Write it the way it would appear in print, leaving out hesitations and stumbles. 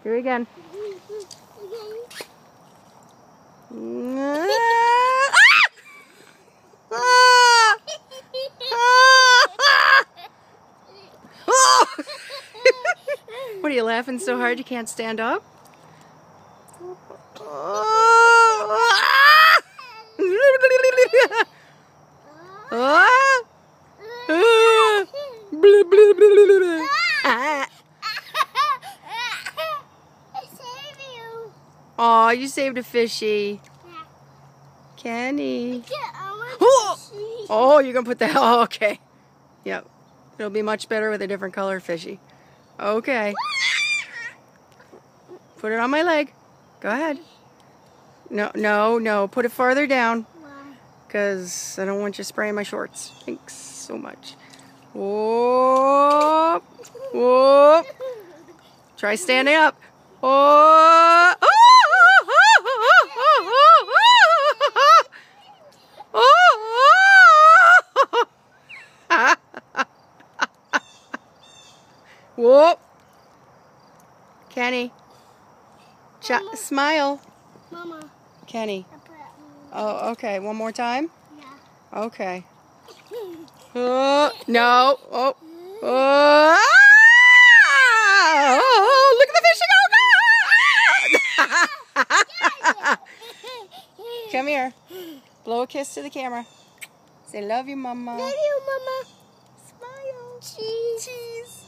Do it again. What, are you laughing so hard you can't stand up? Oh, you saved a fishy. Yeah. Kenny. Oh, oh, you're going to put that. Oh, okay. Yep. It'll be much better with a different color fishy. Okay. Put it on my leg. Go ahead. No, no, no. Put it farther down. Because I don't want you spraying my shorts. Thanks so much. Whoop. Whoop. Try standing up. Oh. Whoop. Kenny. Smile. Mama. Kenny. Oh, okay. One more time? Yeah. Okay. No. Oh. Oh. Oh, look at the fish go. Come here. Blow a kiss to the camera. Say, love you, Mama. Love you, Mama. Smile. Cheese. Cheese.